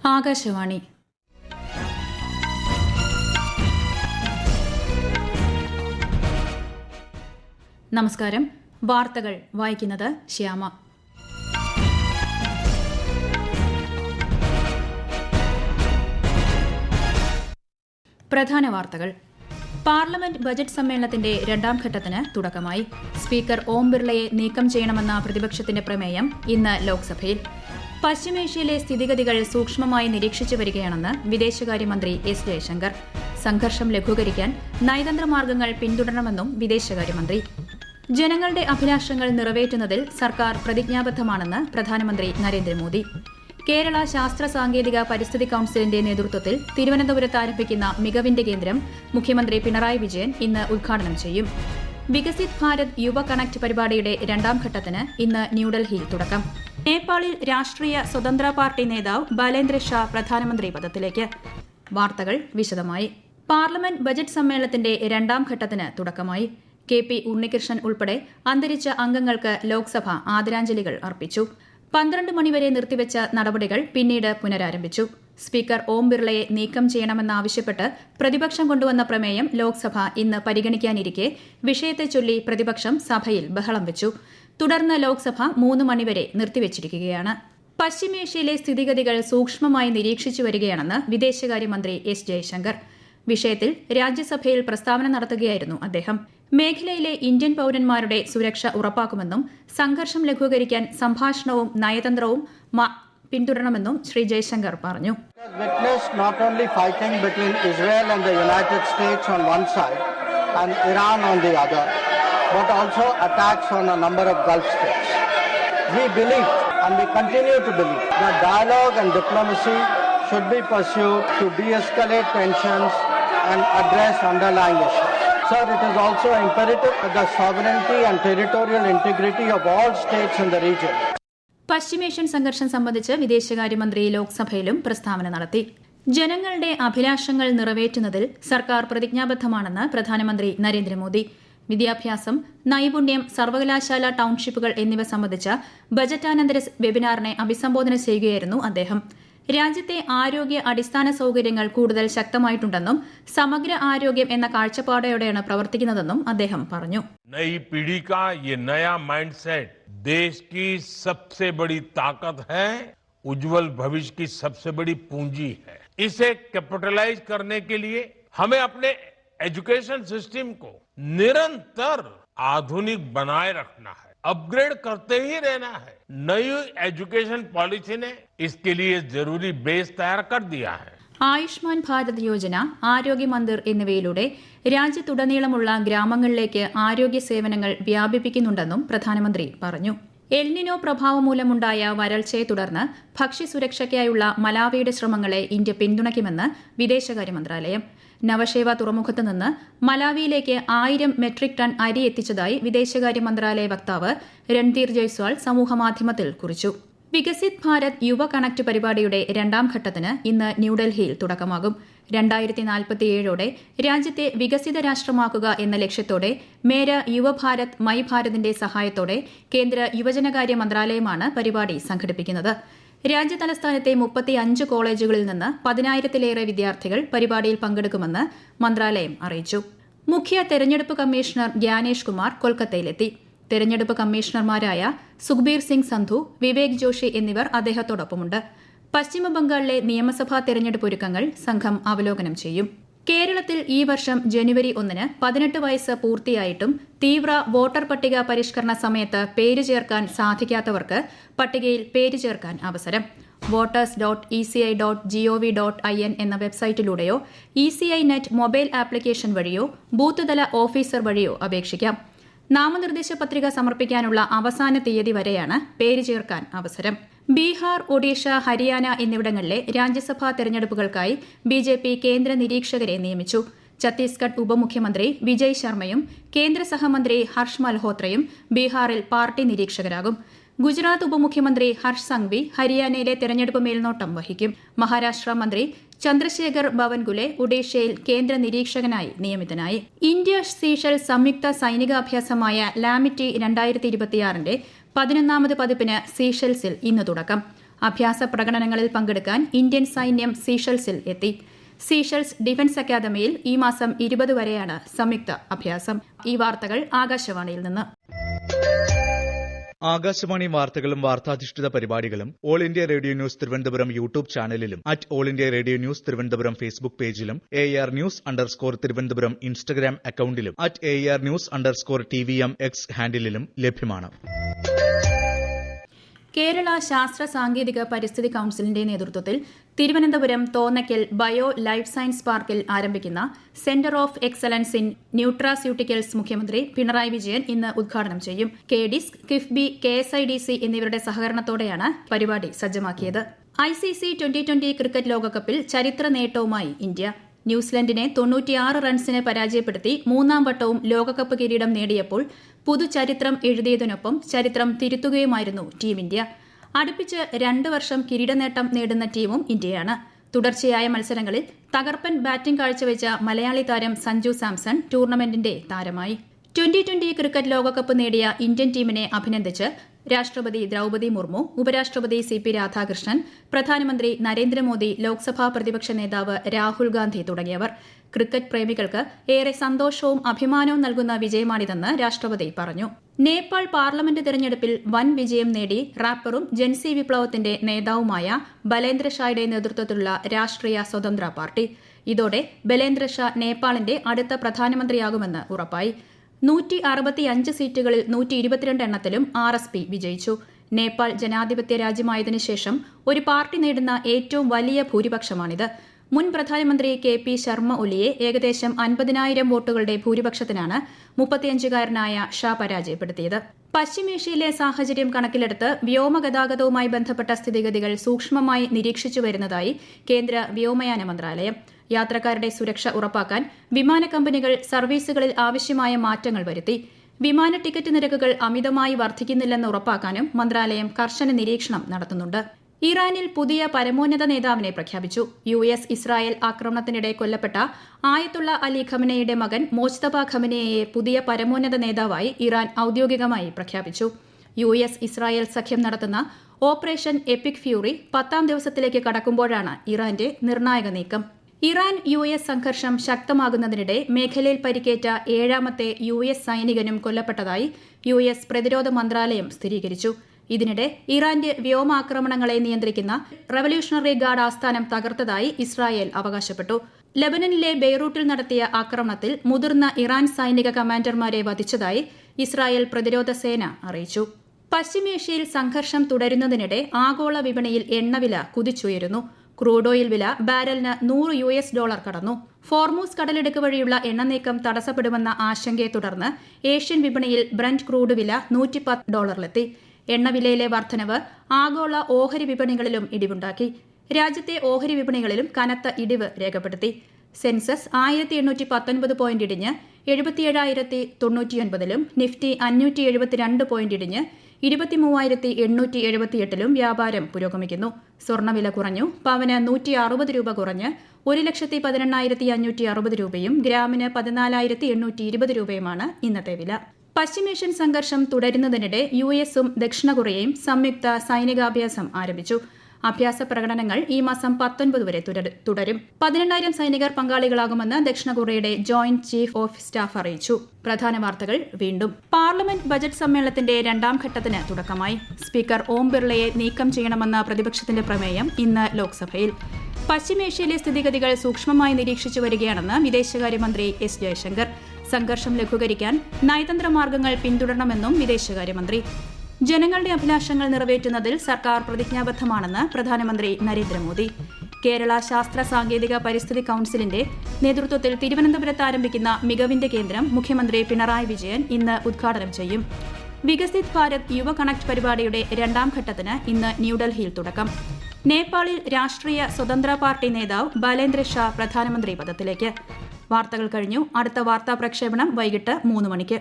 ആകാശവാണി. നമസ്കാരം. വാർത്തകൾ വായിക്കുന്നത് ശ്യാമ. പ്രധാന വാർത്തകൾ. പാർലമെന്റ് ബജറ്റ് സമ്മേളനത്തിന്റെ രണ്ടാം ഘട്ടത്തിന് തുടക്കമായി. സ്പീക്കർ ഓം ബിർളയെ നീക്കം ചെയ്യണമെന്ന പ്രതിപക്ഷത്തിന്റെ പ്രമേയം ഇന്ന് ലോക്സഭയിൽ. പശ്ചിമേഷ്യയിലെ സ്ഥിതിഗതികൾ സൂക്ഷ്മമായി നിരീക്ഷിച്ചു വരികയാണെന്ന് വിദേശകാര്യമന്ത്രി എസ് ജയശങ്കർ. സംഘർഷം ലഘൂകരിക്കാൻ നയതന്ത്ര മാർഗങ്ങൾ പിന്തുടരണമെന്നും വിദേശകാര്യമന്ത്രി. ജനങ്ങളുടെ അഭിലാഷങ്ങൾ നിറവേറ്റുന്നതിൽ സർക്കാർ പ്രതിജ്ഞാബദ്ധമാണെന്ന് പ്രധാനമന്ത്രി നരേന്ദ്രമോദി. കേരള ശാസ്ത്ര സാങ്കേതിക പരിസ്ഥിതി കൌൺസിലിന്റെ നേതൃത്വത്തിൽ തിരുവനന്തപുരത്ത് ആരംഭിക്കുന്ന മികവിന്റെ കേന്ദ്രം മുഖ്യമന്ത്രി പിണറായി വിജയൻ ഇന്ന് ഉദ്ഘാടനം ചെയ്യും. വികസിത് ഭാരത് യുവ കണക്ട് പരിപാടിയുടെ രണ്ടാം ഘട്ടത്തിന് ഇന്ന് ന്യൂഡൽഹിയിൽ തുടക്കം. നേപ്പാളിൽ രാഷ്ട്രീയ സ്വതന്ത്ര പാർട്ടി നേതാവ് ബലേന്ദ്ര ഷാ പ്രധാനമന്ത്രി പദത്തിലേക്ക്. വാർത്തകൾ വിശദമായി. പാർലമെന്റ് ബജറ്റ് സമ്മേളനത്തിന്റെ രണ്ടാം ഘട്ടത്തിന് തുടക്കമായി. കെ.പി. ഉണ്ണികൃഷ്ണൻ ഉൾപ്പെടെ അന്തരിച്ച അംഗങ്ങൾക്ക് ലോക്സഭ ആദരാഞ്ജലികൾ അർപ്പിച്ചു. 12 മണിവരെ നിർത്തിവെച്ച നടപടികൾ പിന്നീട് പുനരാരംഭിച്ചു. സ്പീക്കർ ഓം ബിർളയെ നീക്കം ചെയ്യണമെന്നാവശ്യപ്പെട്ട് പ്രതിപക്ഷം കൊണ്ടുവന്ന പ്രമേയം ലോക്സഭ ഇന്ന് പരിഗണിക്കാനിരിക്കെ വിഷയത്തെച്ചൊല്ലി പ്രതിപക്ഷം സഭയിൽ ബഹളം വെച്ചു. തുടർന്ന് ലോക്സഭ 3 മണിവരെ നിർത്തിവച്ചിരിക്കുകയാണ്. പശ്ചിമേഷ്യയിലെ സ്ഥിതിഗതികൾ സൂക്ഷ്മമായി നിരീക്ഷിച്ചു വരികയാണെന്ന് വിദേശകാര്യമന്ത്രി എസ് ജയശങ്കർ. വിഷയത്തിൽ രാജ്യസഭയിൽ പ്രസ്താവന നടത്തുകയായിരുന്നു അദ്ദേഹം. മേഖലയിലെ ഇന്ത്യൻ പൌരന്മാരുടെ സുരക്ഷ ഉറപ്പാക്കുമെന്നും സംഘർഷം ലഘൂകരിക്കാൻ സംഭാഷണവും നയതന്ത്രവും പിന്തുടരണമെന്നും ശ്രീ ജയശങ്കർ പറഞ്ഞു. Not only fighting between Israel and the United States on one side and Iran on the other, but also attacks on a number of Gulf states. We believe and we continue to believe that dialogue and diplomacy should be pursued to de-escalate tensions and address underlying issues. Sir, it is also imperative that the sovereignty and territorial integrity of all states in the region. പശ്ചിമേഷ്യൻ സംഘർഷം സംബന്ധിച്ച് വിദേശകാര്യമന്ത്രി ലോക്സഭയിലും പ്രസ്താവന നടത്തി. ജനങ്ങളുടെ അഭിലാഷങ്ങൾ നിറവേറ്റുന്നതിൽ സർക്കാർ പ്രതിജ്ഞാബദ്ധമാണെന്ന് പ്രധാനമന്ത്രി നരേന്ദ്രമോദി. വിദ്യാഭ്യാസം, നൈപുണ്യം, സർവകലാശാല ടൌൺഷിപ്പുകൾ എന്നിവ സംബന്ധിച്ച ബജറ്റാനന്തര വെബിനാറിനെ അഭിസംബോധന ചെയ്യുകയായിരുന്നു അദ്ദേഹം. രാജ്യത്തെ ആരോഗ്യ അടിസ്ഥാന സൌകര്യങ്ങൾ കൂടുതൽ ശക്തമായിട്ടുണ്ടെന്നും സമഗ്ര ആരോഗ്യം എന്ന കാഴ്ചപ്പാടോടെയാണ് പ്രവർത്തിക്കുന്നതെന്നും അദ്ദേഹം പറഞ്ഞു. नई पीढ़ी का ये नया माइंडसेट देश की सबसे बड़ी ताकत है, उज्जवल भविष्य की सबसे बड़ी पूंजी है. इसे कैपिटलाइज करने के लिए हमें अपने एजुकेशन सिस्टम को निरंतर आधुनिक बनाए रखना है, अपग्रेड करते ही रहना है. नई एजुकेशन पॉलिसी ने इसके लिए जरूरी बेस तैयार कर दिया है. ആയുഷ്മാൻ ഭാരത് യോജന, ആരോഗ്യ മന്ദിർ എന്നിവയിലൂടെ രാജ്യത്തുടനീളമുള്ള ഗ്രാമങ്ങളിലേക്ക് ആരോഗ്യ സേവനങ്ങൾ വ്യാപിപ്പിക്കുന്നുണ്ടെന്നും പ്രധാനമന്ത്രി പറഞ്ഞു. എൽനിനോ പ്രഭാവം മൂലമുണ്ടായ വരൾച്ചയെ തുടർന്ന് ഭക്ഷ്യസുരക്ഷയ്ക്കായുള്ള മലാവിയുടെ ശ്രമങ്ങളെ ഇന്ത്യ പിന്തുണയ്ക്കുമെന്ന് വിദേശകാര്യ മന്ത്രാലയം. നവഷേവ തുറമുഖത്ത് നിന്ന് മലാവിയിലേക്ക് 1000 മെട്രിക് ടൺ അരി എത്തിച്ചതായി വിദേശകാര്യ മന്ത്രാലയ വക്താവ് രൺധീർ ജയ്സ്വാൾ സമൂഹമാധ്യമത്തിൽ കുറിച്ചു. വികസിത് ഭാരത് യുവ കണക്ട് പരിപാടിയുടെ രണ്ടാം ഘട്ടത്തിന് ഇന്ന് ന്യൂഡൽഹിയിൽ തുടക്കമാകും. 2047ഓടെ രാജ്യത്തെ വികസിത രാഷ്ട്രമാക്കുക എന്ന ലക്ഷ്യത്തോടെ മേര യുവഭാരത് മൈ ഭാരതിന്റെ സഹായത്തോടെ കേന്ദ്ര യുവജനകാര്യ മന്ത്രാലയമാണ് പരിപാടി സംഘടിപ്പിക്കുന്നത്. രാജ്യതലസ്ഥാനത്തെ 35 കോളേജുകളിൽ നിന്ന് 10,000-ലേറെ വിദ്യാർത്ഥികൾ പരിപാടിയിൽ പങ്കെടുക്കുമെന്ന് മന്ത്രാലയം അറിയിച്ചു. മുഖ്യ തെരഞ്ഞെടുപ്പ് കമ്മീഷണർ ഗ്യാനേഷ് കുമാർ കൊൽക്കത്തയിലെത്തി. തെരഞ്ഞെടുപ്പ് കമ്മീഷണർമാരായ സുഖ്ബീർ സിംഗ് സന്ധു, വിവേക് ജോഷി എന്നിവർ അദ്ദേഹത്തോടൊപ്പമുണ്ട്. പശ്ചിമബംഗാളിലെ നിയമസഭാ തെരഞ്ഞെടുപ്പ് ഒരുക്കങ്ങൾ സംഘം അവലോകനം ചെയ്യും. കേരളത്തിൽ ഈ വർഷം ജനുവരി 1-ന് 18 വയസ്സ് പൂർത്തിയായിട്ടും തീവ്ര വോട്ടർ പട്ടിക പരിഷ്കരണ സമയത്ത് പേര് ചേർക്കാൻ സാധിക്കാത്തവർക്ക് പട്ടികയിൽ പേര് ചേർക്കാൻ അവസരം. voters.eci.gov.in എന്ന വെബ്സൈറ്റിലൂടെയോ ECI നെറ്റ് മൊബൈൽ ആപ്ലിക്കേഷൻ വഴിയോ ബൂത്ത് തല ഓഫീസർ വഴിയോ അപേക്ഷിക്കാം. നാമനിർദ്ദേശ പത്രിക സമർപ്പിക്കാനുള്ള അവസാന തീയതി വരെയാണ് പേര് ചേർക്കാൻ അവസരം. ബീഹാർ, ഒഡീഷ, ഹരിയാന എന്നിവിടങ്ങളിലെ രാജ്യസഭാ തെരഞ്ഞെടുപ്പുകൾക്കായി BJP കേന്ദ്ര നിരീക്ഷകരെ നിയമിച്ചു. ഛത്തീസ്ഗഡ് ഉപമുഖ്യമന്ത്രി വിജയ് ശർമ്മയും കേന്ദ്ര സഹമന്ത്രി ഹർഷ് മൽഹോത്രയും ബീഹാറിൽ പാർട്ടി നിരീക്ഷകരാകും. ഗുജറാത്ത് ഉപമുഖ്യമന്ത്രി ഹർഷ് സംഘ്വി ഹരിയാനയിലെ തെരഞ്ഞെടുപ്പ് മേൽനോട്ടം വഹിക്കും. മഹാരാഷ്ട്ര മന്ത്രി ചന്ദ്രശേഖർ ബവൻഗുലെ ഒഡീഷയിൽ കേന്ദ്ര നിരീക്ഷകനായി നിയമിതനായി. ഇന്ത്യ സീഷൽ സംയുക്ത സൈനികാഭ്യാസമായ ലാമിറ്റി 2026ന്റെ 11ാമത് പതിപ്പിന് സീഷെൽസിൽ ഇന്ന് തുടക്കം. അഭ്യാസ പ്രകടനങ്ങളിൽ പങ്കെടുക്കാൻ ഇന്ത്യൻ സൈന്യം സീഷെൽസിൽ എത്തി. സീഷെൽസ് ഡിഫൻസ് അക്കാദമിയിൽ ഈ മാസം 20 വരെയാണ് സംയുക്ത അഭ്യാസം. ഈ വാർത്തകൾ ആകാശവാണിയിൽ നിന്ന്. ആകാശവാണി വാർത്തകളും വാർത്താധിഷ്ഠിത പരിപാടികളും all India radio news Thiruvananthapuram YouTube ചാനലിലും all India radio news Thiruvananthapuram Facebook പേജിലും AR News_ തിരുവനന്തപുരം ഇൻസ്റ്റഗ്രാം അക്കൌണ്ടിലും AR News_TVM X ഹാൻഡിലും ലഭ്യമാണ്. കേരള ശാസ്ത്ര സാങ്കേതിക പരിസ്ഥിതി കൌൺസിലിന്റെ നേതൃത്വത്തിൽ Thiruvananthapuram Thonnakkal bio life science പാർക്കിൽ ആരംഭിക്കുന്ന centre of excellence in nutraceuticals മുഖ്യമന്ത്രി പിണറായി വിജയൻ ഇന്ന് ഉദ്ഘാടനം ചെയ്യും. KDISC, കിഫ്ബി, KSIDC എന്നിവരുടെ സഹകരണത്തോടെയാണ് പരിപാടി സജ്ജമാക്കിയത്. ICC T20 ക്രിക്കറ്റ് ലോകകപ്പിൽ ചരിത്ര നേട്ടവുമായി ഇന്ത്യ. ന്യൂസിലൻഡിനെ 96 റൺസിന് പരാജയപ്പെടുത്തി 3ാം വട്ടവും ലോകകപ്പ് കിരീടം നേടിയപ്പോൾ പുതുചരിത്രം എഴുതിയതിനൊപ്പം ചരിത്രം തിരുത്തുകയുമായിരുന്നു ടീം ഇന്ത്യ. അടുപ്പിച്ച് 2 വർഷം കിരീടനേട്ടം നേടുന്ന ടീമും ഇന്ത്യയാണ്. തുടർച്ചയായ മത്സരങ്ങളിൽ തകർപ്പൻ ബാറ്റിംഗ് കാഴ്ചവെച്ച മലയാളി താരം സഞ്ജു സാംസൺ ടൂർണമെന്റിന്റെ താരമായി. T20 ക്രിക്കറ്റ് ലോകകപ്പ് നേടിയ ഇന്ത്യൻ ടീമിനെ അഭിനന്ദിച്ച് രാഷ്ട്രപതി ദ്രൌപദി മുർമു, ഉപരാഷ്ട്രപതി CP രാധാകൃഷ്ണൻ, പ്രധാനമന്ത്രി നരേന്ദ്രമോദി, ലോക്സഭാ പ്രതിപക്ഷ നേതാവ് രാഹുൽ ഗാന്ധി തുടങ്ങിയവർ. ക്രിക്കറ്റ് പ്രേമികൾക്ക് ഏറെ സന്തോഷവും അഭിമാനവും നൽകുന്ന വിജയമാണിതെന്ന് രാഷ്ട്രപതി പറഞ്ഞു. നേപ്പാൾ പാർലമെന്റ് തെരഞ്ഞെടുപ്പിൽ വൻ വിജയം നേടി റാപ്പറും ജൻസി വിപ്ലവത്തിന്റെ നേതാവുമായ ബലേന്ദ്ര ഷായുടെ നേതൃത്വത്തിലുള്ള രാഷ്ട്രീയ സ്വതന്ത്ര പാർട്ടി. ഇതോടെ ബലേന്ദ്ര ഷാ നേപ്പാളിന്റെ അടുത്ത പ്രധാനമന്ത്രിയാകുമെന്ന് ഉറപ്പായി. 165 സീറ്റുകളിൽ 122 എണ്ണത്തിലും RSP വിജയിച്ചു. നേപ്പാൾ ജനാധിപത്യ രാജ്യമായതിനു ശേഷം ഒരു പാർട്ടി നേടുന്ന ഏറ്റവും വലിയ ഭൂരിപക്ഷമാണിത്. മുൻ പ്രധാനമന്ത്രി KP ശർമ്മ ഒലിയെ ഏകദേശം 50,000 വോട്ടുകളുടെ ഭൂരിപക്ഷത്തിനാണ് 35-കാരനായ ഷാ പരാജയപ്പെടുത്തിയത്. പശ്ചിമേഷ്യയിലെ സാഹചര്യം കണക്കിലെടുത്ത് വ്യോമഗതാഗതവുമായി ബന്ധപ്പെട്ട സ്ഥിതിഗതികൾ സൂക്ഷ്മമായി നിരീക്ഷിച്ചു വരുന്നതായി കേന്ദ്ര വ്യോമയാന മന്ത്രാലയം. യാത്രക്കാരുടെ സുരക്ഷ ഉറപ്പാക്കാൻ വിമാന കമ്പനികൾ സർവീസുകളിൽ ആവശ്യമായ മാറ്റങ്ങൾ വരുത്തി. വിമാന ടിക്കറ്റ് നിരക്കുകൾ അമിതമായി വർദ്ധിക്കുന്നില്ലെന്ന് ഉറപ്പാക്കാനും മന്ത്രാലയം കർശന നിരീക്ഷണം നടത്തുന്നുണ്ട്. ഇറാനിൽ പുതിയ പരമോന്നത നേതാവിനെ പ്രഖ്യാപിച്ചു. US ഇസ്രായേൽ ആക്രമണത്തിനിടെ കൊല്ലപ്പെട്ട ആയത്തുള്ള അലി ഖമനയുടെ മകൻ മോജ്തബ ഖമനയെ പുതിയ പരമോന്നത നേതാവായി ഇറാൻ ഔദ്യോഗികമായി പ്രഖ്യാപിച്ചു. US ഇസ്രായേൽ സഖ്യം നടത്തുന്ന ഓപ്പറേഷൻ എപ്പിക് ഫ്യൂറി 10ാം ദിവസത്തിലേക്ക് കടക്കുമ്പോഴാണ് ഇറാന്റെ നിർണായക നീക്കം. ഇറാൻ US സംഘർഷം ശക്തമാകുന്നതിനിടെ മേഖലയിൽ പരിക്കേറ്റ 7ാമത്തെ US സൈനികനും കൊല്ലപ്പെട്ടതായി US പ്രതിരോധ മന്ത്രാലയം സ്ഥിരീകരിച്ചു. ഇതിനിടെ ഇറാന്റെ വ്യോമാക്രമണങ്ങളെ നിയന്ത്രിക്കുന്ന റവല്യൂഷണറി ഗാർഡ് ആസ്ഥാനം തകർത്തതായി ഇസ്രായേൽ അവകാശപ്പെട്ടു. ലബനനിലെ ബെയ്റൂട്ടിൽ നടത്തിയ ആക്രമണത്തിൽ മുതിർന്ന ഇറാൻ സൈനിക കമാൻഡർമാരെ വധിച്ചതായി ഇസ്രായേൽ പ്രതിരോധ സേന അറിയിച്ചു. പശ്ചിമേഷ്യയിൽ സംഘർഷം തുടരുന്നതിനിടെ ആഗോള വിപണിയിൽ എണ്ണവില കുതിച്ചുയരുന്നു. ക്രൂഡ് ഓയിൽ വില ബാരലിന് $100 കടന്നു. ഫോർമൂസ് കടലിടുക്ക് വഴിയുള്ള എണ്ണനീക്കം തടസ്സപ്പെടുമെന്ന ആശങ്കയെ തുടർന്ന് ഏഷ്യൻ വിപണിയിൽ ബ്രന്റ് ക്രൂഡ് വില $110 എണ്ണവിലയിലെ വർധനവ് ആഗോള ഓഹരി വിപണികളിലും ഇടിവുണ്ടാക്കി. രാജ്യത്തെ ഓഹരി വിപണികളിലും കനത്ത ഇടിവ് രേഖപ്പെടുത്തി. സെൻസസ് 1819 പോയിന്റ് ഇടിഞ്ഞ് 77,099-ലും നിഫ്റ്റി 572 പോയിന്റ് ഇടിഞ്ഞ് 23,878-ലും വ്യാപാരം പുരോഗമിക്കുന്നു. സ്വർണ്ണവില കുറഞ്ഞു. പവന് 160 രൂപ കുറഞ്ഞ് 1,18,560 രൂപയും ഗ്രാമിന് 14,820 രൂപയുമാണ് ഇന്നത്തെ വില. പശ്ചിമേഷ്യൻ സംഘർഷം തുടരുന്നതിനിടെ US-ഉം ദക്ഷിണ കൊറിയയും സംയുക്ത സൈനികാഭ്യാസം ആരംഭിച്ചു. അഭ്യാസ പ്രകടനങ്ങൾ ഈ മാസം 19 വരെ തുടരും. 18,000 സൈനികർ പങ്കാളികളാകുമെന്ന് ദക്ഷിണ കൊറിയയുടെ ജോയിന്റ് ചീഫ് ഓഫ് സ്റ്റാഫ് അറിയിച്ചു. പ്രധാന വാർത്തകൾ വീണ്ടും. പാർലമെന്റ് ബജറ്റ് സമ്മേളനത്തിന്റെ 2ാം ഘട്ടത്തിന് തുടക്കമായി. സ്പീക്കർ ഓം ബിർളയെ നീക്കം ചെയ്യണമെന്ന പ്രതിപക്ഷത്തിന്റെ പ്രമേയം ഇന്ന് ലോക്സഭയിൽ. പശ്ചിമേഷ്യയിലെ സ്ഥിതിഗതികൾ സൂക്ഷ്മമായി നിരീക്ഷിച്ചു വരികയാണെന്ന് വിദേശകാര്യമന്ത്രി S ജയശങ്കർ. സംഘർഷം ലഘൂകരിക്കാൻ നയതന്ത്ര മാർഗങ്ങൾ പിന്തുടരണമെന്നും വിദേശകാര്യമന്ത്രി. ജനങ്ങളുടെ അഭിലാഷങ്ങൾ നിറവേറ്റുന്നതിൽ സർക്കാർ പ്രതിജ്ഞാബദ്ധമാണെന്ന് പ്രധാനമന്ത്രി നരേന്ദ്രമോദി. കേരള ശാസ്ത്ര സാങ്കേതിക പരിസ്ഥിതി കൌൺസിലിന്റെ നേതൃത്വത്തിൽ തിരുവനന്തപുരത്ത് ആരംഭിക്കുന്ന മികവിന്റെ കേന്ദ്രം മുഖ്യമന്ത്രി പിണറായി വിജയൻ ഇന്ന് ഉദ്ഘാടനം ചെയ്യും. വികസിത് ഭാരത് യുവ കണക്ട് പരിപാടിയുടെ 2ാം ഘട്ടത്തിന് ഇന്ന് ന്യൂഡൽഹിയിൽ തുടക്കം. നേപ്പാളിൽ രാഷ്ട്രീയ സ്വതന്ത്ര പാർട്ടി നേതാവ് ബലേന്ദ്ര ഷാ പ്രധാനമന്ത്രി പദത്തിലേക്ക്. വാർത്തകൾ കഴിഞ്ഞു. അടുത്ത വാർത്താ പ്രക്ഷേപണം വൈകിട്ട് 3 മണിക്ക്.